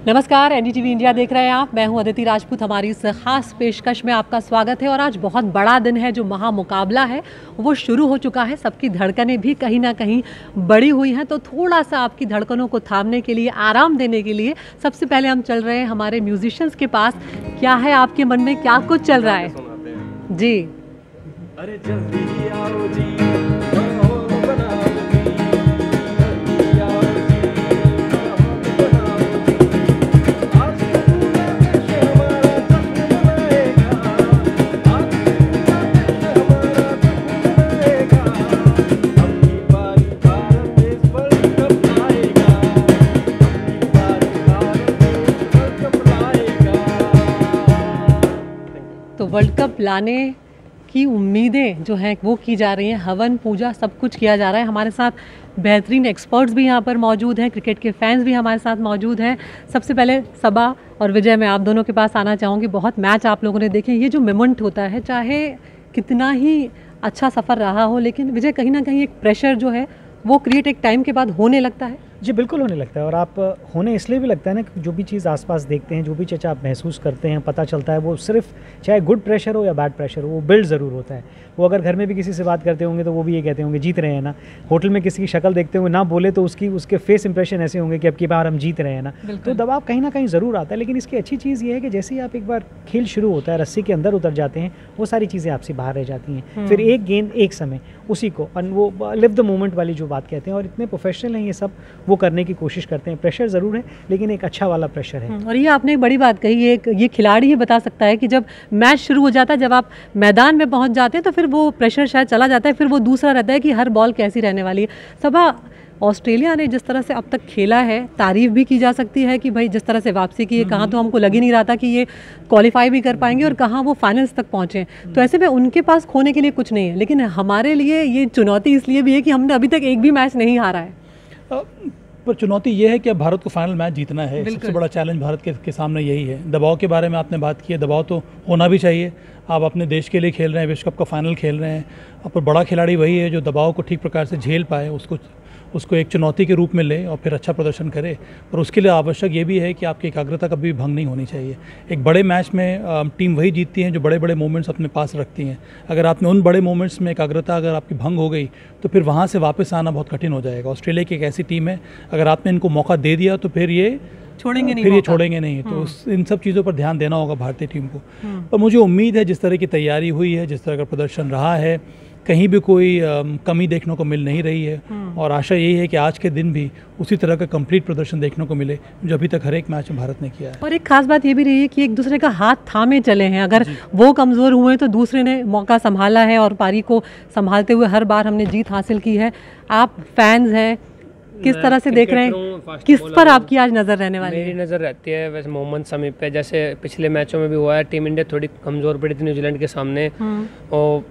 नमस्कार, NDTV India देख रहे हैं आप। मैं हूं अदिति राजपूत। हमारी इस खास पेशकश में आपका स्वागत है। और आज बहुत बड़ा दिन है, जो महामुकाबला है वो शुरू हो चुका है। सबकी धड़कनें भी कहीं ना कहीं बढ़ी हुई हैं, तो थोड़ा सा आपकी धड़कनों को थामने के लिए, आराम देने के लिए सबसे पहले हम चल रहे हैं हमारे म्यूजिशियंस के पास। क्या है आपके मन में, क्या कुछ चल रहा है जी? अरे जल्दी आओ जी, तो वर्ल्ड कप लाने की उम्मीदें जो हैं वो की जा रही हैं। हवन पूजा सब कुछ किया जा रहा है। हमारे साथ बेहतरीन एक्सपर्ट्स भी यहाँ पर मौजूद हैं, क्रिकेट के फैंस भी हमारे साथ मौजूद हैं। सबसे पहले सबा और विजय, मैं आप दोनों के पास आना चाहूँगी। बहुत मैच आप लोगों ने देखे। ये जो मोमेंट होता है, चाहे कितना ही अच्छा सफ़र रहा हो, लेकिन विजय कहीं ना कहीं एक प्रेशर जो है वो क्रिएट एक टाइम के बाद होने लगता है। जी बिल्कुल होने लगता है। और आप होने इसलिए भी लगता है ना कि जो भी चीज़ आसपास देखते हैं, जो भी चीज़ आप महसूस करते हैं, पता चलता है, वो सिर्फ चाहे गुड प्रेशर हो या बैड प्रेशर हो, वो बिल्ड ज़रूर होता है। वो अगर घर में भी किसी से बात करते होंगे तो वो भी ये कहते होंगे जीत रहे हैं ना। होटल में किसी की शक्ल देखते होंगे, ना बोले तो उसके फेस इंप्रेशन ऐसे होंगे कि अब की बार हम जीत रहे हैं ना। तो दबाव कहीं ना कहीं ज़रूर आता है। लेकिन इसकी अच्छी चीज़ ये है कि जैसे ही आप एक बार खेल शुरू होता है, रस्सी के अंदर उतर जाते हैं, वो सारी चीज़ें आपसे बाहर रह जाती हैं। फिर एक गेंद एक समय, उसी को वो लिव द मोमेंट वाली जो बात कहते हैं। और इतने प्रोफेशनल हैं ये सब, वो करने की कोशिश करते हैं। प्रेशर ज़रूर है, लेकिन एक अच्छा वाला प्रेशर है। और ये आपने एक बड़ी बात कही। ये खिलाड़ी ही बता सकता है कि जब मैच शुरू हो जाता है, जब आप मैदान में पहुंच जाते हैं, तो फिर वो प्रेशर शायद चला जाता है। फिर वो दूसरा रहता है कि हर बॉल कैसी रहने वाली है। सबा, ऑस्ट्रेलिया ने जिस तरह से अब तक खेला है, तारीफ भी की जा सकती है कि भाई जिस तरह से वापसी की है, कहाँ तो हमको लग ही नहीं रहा था कि ये क्वालिफाई भी कर पाएंगे और कहाँ वो फाइनल्स तक पहुँचे। तो ऐसे में उनके पास खोने के लिए कुछ नहीं है। लेकिन हमारे लिए ये चुनौती इसलिए भी है कि हमने अभी तक एक भी मैच नहीं हारा है। पर चुनौती ये है कि अब भारत को फाइनल मैच जीतना है। सबसे बड़ा चैलेंज भारत के सामने यही है। दबाव के बारे में आपने बात की है, दबाव तो होना भी चाहिए। आप अपने देश के लिए खेल रहे हैं, विश्व कप का फाइनल खेल रहे हैं। पर बड़ा खिलाड़ी वही है जो दबाव को ठीक प्रकार से झेल पाए, उसको एक चुनौती के रूप में ले और फिर अच्छा प्रदर्शन करे। और उसके लिए आवश्यक ये भी है कि आपकी एकाग्रता कभी भी भंग नहीं होनी चाहिए। एक बड़े मैच में टीम वही जीतती है जो बड़े बड़े मोमेंट्स अपने पास रखती हैं। अगर आपने उन बड़े मोमेंट्स में एकाग्रता अगर आपकी भंग हो गई, तो फिर वहाँ से वापस आना बहुत कठिन हो जाएगा। ऑस्ट्रेलिया की एक ऐसी टीम है, अगर आपने इनको मौका दे दिया तो फिर ये छोड़ेंगे नहीं। तो इन सब चीज़ों पर ध्यान देना होगा भारतीय टीम को। पर मुझे उम्मीद है, जिस तरह की तैयारी हुई है, जिस तरह का प्रदर्शन रहा है, कहीं भी कोई कमी देखने को मिल नहीं रही है। और आशा यही है कि आज के दिन भी उसी तरह का कंप्लीट प्रदर्शन देखने को मिले जो अभी तक हर एक मैच में भारत ने किया है। और एक खास बात ये भी रही है कि एक दूसरे का हाथ थामे चले हैं। अगर वो कमज़ोर हुए तो दूसरे ने मौका संभाला है, और पारी को संभालते हुए हर बार हमने जीत हासिल की है। आप फैंस हैं, किस तरह से देख रहे हैं, किस पर आपकी आज नज़र रहने वाली है? मेरी नज़र रहती है वैसे मोहम्मद शमी पे। जैसे पिछले मैचों में भी हुआ है, टीम इंडिया थोड़ी कमज़ोर पड़ी थी न्यूजीलैंड के सामने, और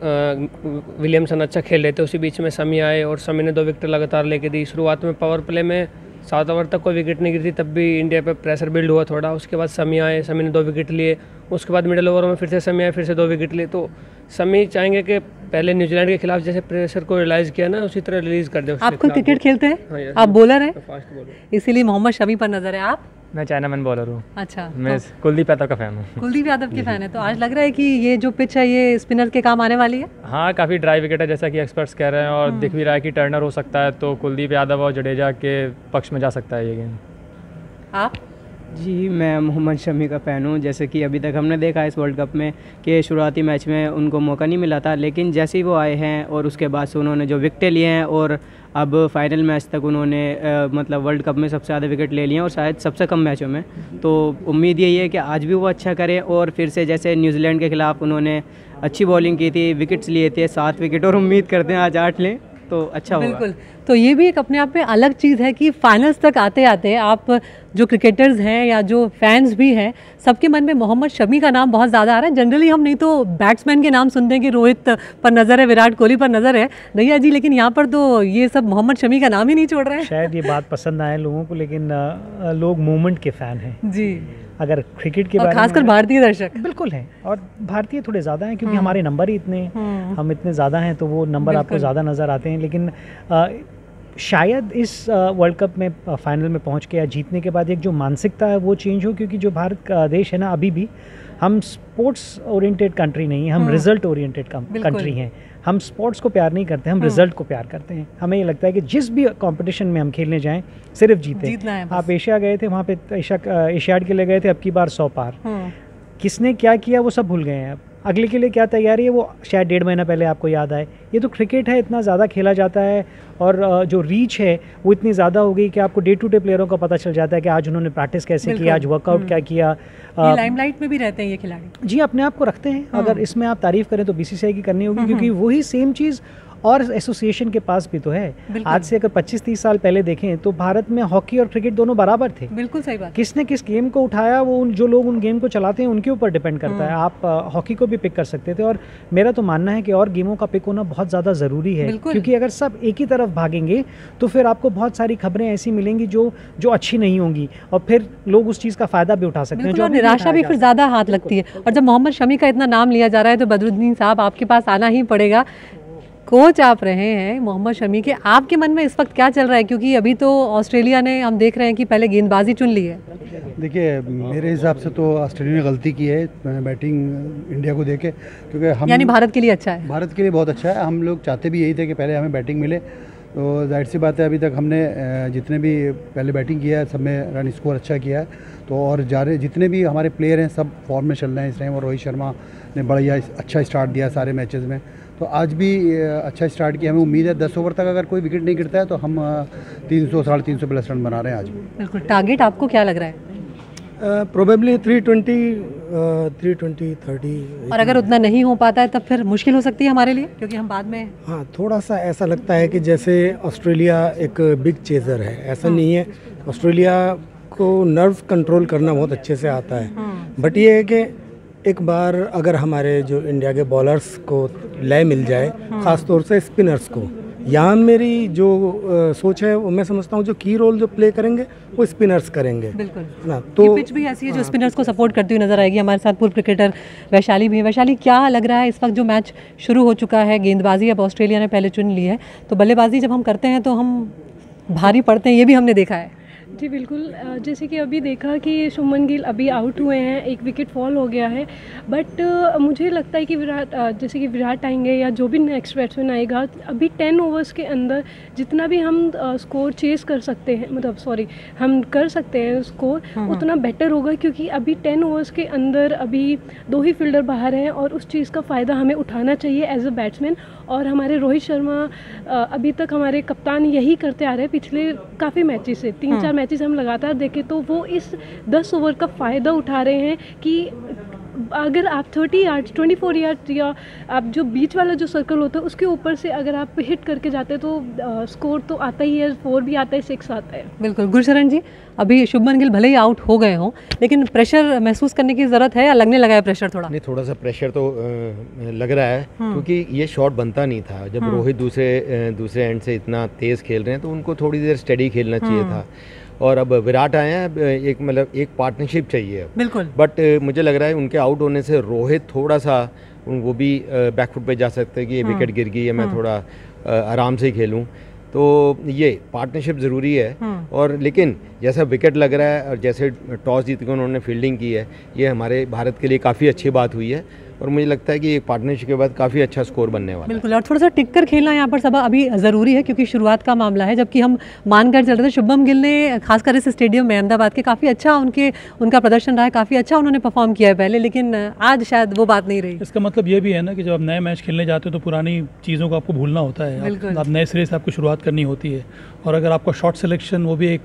विलियमसन अच्छा खेल रहे थे। उसी बीच में शमी आए और शमी ने 2 विकेट लगातार लेके दी। शुरुआत में पावर प्ले में 7 ओवर तक कोई विकेट नहीं गिरी थी, तब भी इंडिया पे प्रेशर बिल्ड हुआ थोड़ा। उसके बाद शमी आए, शमी ने 2 विकेट लिए। उसके बाद मिडिल ओवर में फिर से शमी आए, फिर से 2 विकेट लिए। तो शमी चाहेंगे कि पहले न्यूजीलैंड के खिलाफ जैसे प्रेशर को रियलाइज़ किया ना, उसी तरह रिलीज़ कर दे। आप खुद क्रिकेट खेलते हैं? हाँ, आप बॉलर हैं, फास्ट बॉलर, इसीलिए मोहम्मद शमी पर नज़र है। आप? मैं चाइनामैन बॉलर हूँ। अच्छा, मैं कुलदीप यादव का फ़ैन हूँ। कुलदीप यादव के फ़ैन है। तो आज लग रहा है कि ये जो पिच है ये स्पिनर के काम आने वाली है। हाँ, काफ़ी ड्राई विकेट है जैसा कि एक्सपर्ट्स कह रहे हैं, और दिख भी रहा है कि टर्नर हो सकता है, तो कुलदीप यादव और जडेजा के पक्ष में जा सकता है ये गेंद। आप? जी, मैं मोहम्मद शमी का फ़ैन हूँ। जैसे कि अभी तक हमने देखा इस वर्ल्ड कप में कि शुरुआती मैच में उनको मौका नहीं मिला था, लेकिन जैसे ही वो आए हैं और उसके बाद से उन्होंने जो विकेटें लिए हैं, और अब फाइनल मैच तक उन्होंने मतलब वर्ल्ड कप में सबसे ज़्यादा विकेट ले लिए हैं, और शायद सबसे कम मैचों में। तो उम्मीद यही है कि आज भी वो अच्छा करें, और फिर से जैसे न्यूजीलैंड के ख़िलाफ़ उन्होंने अच्छी बॉलिंग की थी, विकेट्स लिए थे 7 विकेट, और उम्मीद करते हैं आज 8 लें तो अच्छा होगा। बिल्कुल। तो ये भी एक अपने आप में अलग चीज़ है कि फाइनल्स तक आते आते आप जो क्रिकेटर्स हैं या जो फैंस भी हैं, सबके मन में मोहम्मद शमी का नाम बहुत ज़्यादा आ रहा है। जनरली हम नहीं तो बैट्समैन के नाम सुनते हैं कि रोहित पर नज़र है, विराट कोहली पर नज़र है, दैया जी, लेकिन यहाँ पर तो ये सब मोहम्मद शमी का नाम ही नहीं छोड़ रहे हैं। शायद ये बात पसंद आए लोगों को, लेकिन लोग मूवमेंट के फ़ैन हैं जी। अगर क्रिकेट के और बारे में, खासकर भारतीय दर्शक बिल्कुल हैं, और भारतीय थोड़े ज़्यादा हैं क्योंकि हमारे नंबर ही इतने हम इतने ज़्यादा हैं, तो वो नंबर आपको ज़्यादा नज़र आते हैं। लेकिन शायद इस वर्ल्ड कप में फाइनल में पहुंच के या जीतने के बाद एक जो मानसिकता है वो चेंज हो, क्योंकि जो भारत का देश है ना, अभी भी हम स्पोर्ट्स ओरिएंटेड कंट्री नहीं है, हम रिजल्ट ओरिएंटेड कंट्री हैं। हम स्पोर्ट्स को प्यार नहीं करते, हम रिजल्ट को प्यार करते हैं। हमें ये लगता है कि जिस भी कंपटीशन में हम खेलने जाएं सिर्फ जीतना है। आप एशिया गए थे, वहाँ पे एशियाड के लिए गए थे, अब की बार 100 पार। किसने क्या किया वो सब भूल गए हैं। अब अगले के लिए क्या तैयारी है वो शायद 1.5 महीना पहले आपको याद आए। ये तो क्रिकेट है, इतना ज़्यादा खेला जाता है और जो रीच है वो इतनी ज़्यादा हो गई कि आपको डे टू डे प्लेयरों का पता चल जाता है कि आज उन्होंने प्रैक्टिस कैसे की, आज वर्कआउट क्या किया। लाइमलाइट में भी रहते हैं ये खिलाड़ी जी, अपने आप को रखते हैं। अगर इसमें आप तारीफ़ करें तो बीसीसीआई की करनी होगी, क्योंकि वही सेम चीज़ और एसोसिएशन के पास भी तो है। आज से अगर 25-30 साल पहले देखें तो भारत में हॉकी और क्रिकेट दोनों बराबर थे। बिल्कुल सही बात। किसने किस गेम को उठाया वो जो लोग उन गेम को चलाते हैं उनके ऊपर डिपेंड करता है। आप हॉकी को भी पिक कर सकते थे, और मेरा तो मानना है कि और गेमों का पिक होना बहुत ज़्यादा ज़रूरी है, क्योंकि अगर सब एक ही तरफ भागेंगे तो फिर आपको बहुत सारी खबरें ऐसी मिलेंगी जो अच्छी नहीं होंगी, और फिर लोग उस चीज़ का फ़ायदा भी उठा सकते हैं, जो निराशा भी फिर ज़्यादा हाथ लगती है। और जब मोहम्मद शमी का इतना नाम लिया जा रहा है तो बदरुद्दीन साहब आपके पास आना ही पड़ेगा। कोच आप रहे हैं मोहम्मद शमी के, आपके मन में इस वक्त क्या चल रहा है? क्योंकि अभी तो ऑस्ट्रेलिया ने, हम देख रहे हैं कि पहले गेंदबाजी चुन ली है। देखिए, मेरे हिसाब से तो ऑस्ट्रेलिया ने गलती की है बैटिंग इंडिया को देके, क्योंकि हम, यानी भारत के लिए अच्छा है। भारत के लिए बहुत अच्छा है। हम लोग चाहते भी यही थे कि पहले हमें बैटिंग मिले, तो जाहिर सी बात है अभी तक हमने जितने भी पहले बैटिंग किया है सब में रन स्कोर अच्छा किया है। तो और जितने भी हमारे प्लेयर हैं सब फॉर्म में चल रहे हैं इस टाइम, और रोहित शर्मा ने बढ़िया अच्छा स्टार्ट दिया सारे मैचेस में, तो आज भी अच्छा स्टार्ट किया। हमें उम्मीद है 10 ओवर तक अगर कोई विकेट नहीं गिरता है तो हम 300-350 प्लस रन बना रहे हैं आज भी। बिल्कुल। टारगेट आपको क्या लग रहा है? प्रोबेबली 320, 30। और अगर उतना नहीं हो पाता है तब फिर मुश्किल हो सकती है हमारे लिए, क्योंकि हम बाद में। हाँ, थोड़ा सा ऐसा लगता है कि जैसे ऑस्ट्रेलिया एक बिग चेजर है, ऐसा नहीं है। ऑस्ट्रेलिया को नर्व कंट्रोल करना बहुत अच्छे से आता है, बट ये है कि एक बार अगर हमारे जो इंडिया के बॉलर्स को लय मिल जाए, ख़ास तौर से स्पिनर्स को, यहाँ मेरी जो सोच है वो मैं समझता हूँ जो की रोल जो प्ले करेंगे वो स्पिनर्स करेंगे। बिल्कुल ना, तो ये पिच भी ऐसी है जो स्पिनर्स को सपोर्ट करती हुई नजर आएगी। हमारे साथ पूर्व क्रिकेटर वैशाली भी है। वैशाली, क्या लग रहा है इस वक्त जो मैच शुरू हो चुका है, गेंदबाजी अब ऑस्ट्रेलिया ने पहले चुन ली है, तो बल्लेबाजी जब हम करते हैं तो हम भारी पड़ते हैं, ये भी हमने देखा है। जी बिल्कुल, जैसे कि अभी देखा कि शुभमन गिल अभी आउट हुए हैं, एक विकेट फॉल हो गया है, बट मुझे लगता है कि जैसे कि विराट आएंगे या जो भी नेक्स्ट बैट्समैन आएगा, अभी 10 ओवर्स के अंदर जितना भी हम स्कोर चेस कर सकते हैं, मतलब सॉरी हम कर सकते हैं स्कोर, उतना बेटर होगा, क्योंकि अभी 10 ओवर्स के अंदर अभी 2 ही फील्डर बाहर हैं और उस चीज़ का फ़ायदा हमें उठाना चाहिए एज अ बैट्समैन। और हमारे रोहित शर्मा अभी तक हमारे कप्तान यही करते आ रहे हैं पिछले काफ़ी मैचेस से, 3-4 मैचेस हम लगातार देखें तो वो इस 10 ओवर का फ़ायदा उठा रहे हैं कि अगर आप 30 यार्ड 24 यार्ड या आप जो बीच वाला जो सर्कल होता है उसके ऊपर से अगर आप हिट करके जाते हैं तो स्कोर तो आता ही है, 4 भी आता है, 6 आता है। बिल्कुल। गुरशरण जी, अभी शुभमन गिल भले ही आउट हो गए हों, लेकिन प्रेशर महसूस करने की ज़रूरत है या लगने लगा है प्रेशर थोड़ा? नहीं, थोड़ा सा प्रेशर तो लग रहा है, क्योंकि ये शॉट बनता नहीं था। जब रोहित दूसरे एंड से इतना तेज़ खेल रहे हैं तो उनको थोड़ी देर स्टडी खेलना चाहिए था, और अब विराट आए हैं, एक पार्टनरशिप चाहिए। बिल्कुल। बट मुझे लग रहा है उनके आउट होने से रोहित थोड़ा सा वो भी बैकफुट पे जा सकते हैं कि ये विकेट गिर गई है, मैं थोड़ा आराम से ही खेलूं, तो ये पार्टनरशिप ज़रूरी है। और लेकिन जैसा विकेट लग रहा है और जैसे टॉस जीत के उन्होंने फील्डिंग की है, ये हमारे भारत के लिए काफ़ी अच्छी बात हुई है, और मुझे लगता है कि एक पार्टनरशिप के बाद काफ़ी अच्छा स्कोर बनने वाला है। बिल्कुल। और थोड़ा सा टिक कर खेलना यहाँ पर सब अभी ज़रूरी है, क्योंकि शुरुआत का मामला है। जबकि हम मानकर चल रहे थे शुभम गिल ने खासकर इस स्टेडियम में अहमदाबाद के काफ़ी अच्छा उनका प्रदर्शन रहा है, काफ़ी अच्छा उन्होंने परफॉर्म किया है पहले, लेकिन आज शायद वो बात नहीं रही। इसका मतलब ये भी है ना कि जब आप नए मैच खेलने जाते हो तो पुरानी चीज़ों को आपको भूलना होता है, आप नए सिरे से आपको शुरुआत करनी होती है, और अगर आपका शॉट सिलेक्शन वो भी एक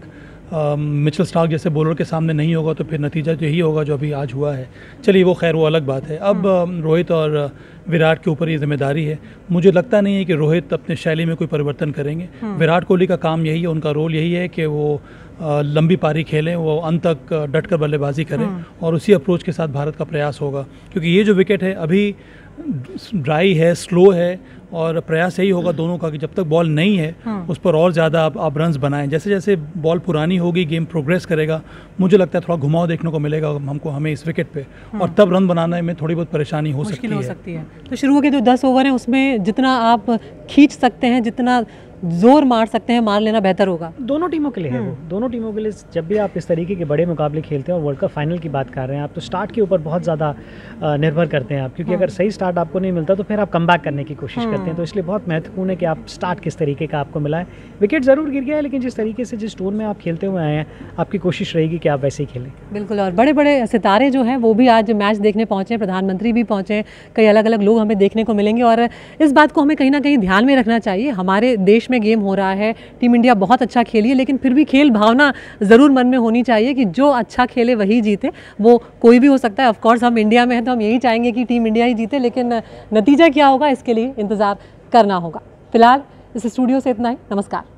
मिचेल स्टार्क जैसे बॉलर के सामने नहीं होगा तो फिर नतीजा तो यही होगा जो अभी आज हुआ है। चलिए वो खैर वो अलग बात है। अब रोहित और विराट के ऊपर ये जिम्मेदारी है। मुझे लगता नहीं है कि रोहित अपने शैली में कोई परिवर्तन करेंगे। विराट कोहली का काम यही है, उनका रोल यही है कि वो लंबी पारी खेलें, वो अंत तक डट कर बल्लेबाजी करें, और उसी अप्रोच के साथ भारत का प्रयास होगा, क्योंकि ये जो विकेट है अभी ड्राई है, स्लो है, और प्रयास यही होगा दोनों का कि जब तक बॉल नहीं है उस पर और ज़्यादा आप रन्स बनाएं। जैसे जैसे बॉल पुरानी होगी, गेम प्रोग्रेस करेगा, मुझे लगता है थोड़ा घुमाव देखने को मिलेगा हमें इस विकेट पे, और तब रन बनाने में थोड़ी बहुत परेशानी हो सकती है। तो शुरू के जो 10 ओवर हैं उसमें जितना आप खींच सकते हैं, जितना जोर मार सकते हैं, मार लेना बेहतर होगा। दोनों टीमों के लिए है वो, दोनों टीमों के लिए। जब भी आप इस तरीके के बड़े मुकाबले खेलते हैं और वर्ल्ड कप फाइनल की बात कर रहे हैं आप, तो स्टार्ट के ऊपर बहुत ज़्यादा निर्भर करते हैं आप, क्योंकि अगर सही स्टार्ट आपको नहीं मिलता तो फिर आप कम बैक करने की कोशिश करते हैं। तो इसलिए बहुत महत्वपूर्ण है कि आप स्टार्ट किस तरीके का आपको मिला है। विकेट ज़रूर गिर गया है, लेकिन जिस तरीके से जिस टोन में आप खेलते हुए आए हैं, आपकी कोशिश रहेगी कि आप वैसे ही खेलें। बिल्कुल, और बड़े बड़े सितारे जो हैं वो भी आज मैच देखने पहुँचे, प्रधानमंत्री भी पहुँचे, कई अलग अलग लोग हमें देखने को मिलेंगे। और इस बात को हमें कहीं ना कहीं ध्यान में रखना चाहिए। हमारे देश में गेम हो रहा है, टीम इंडिया बहुत अच्छा खेली है, लेकिन फिर भी खेल भावना ज़रूर मन में होनी चाहिए कि जो अच्छा खेले वही जीते। वो कोई भी हो सकता है, ऑफकोर्स हम इंडिया में हैं तो हम यही चाहेंगे कि टीम इंडिया ही जीते, लेकिन नतीजा क्या होगा इसके लिए इंतज़ार करना होगा। फिलहाल इस स्टूडियो से इतना ही। नमस्कार।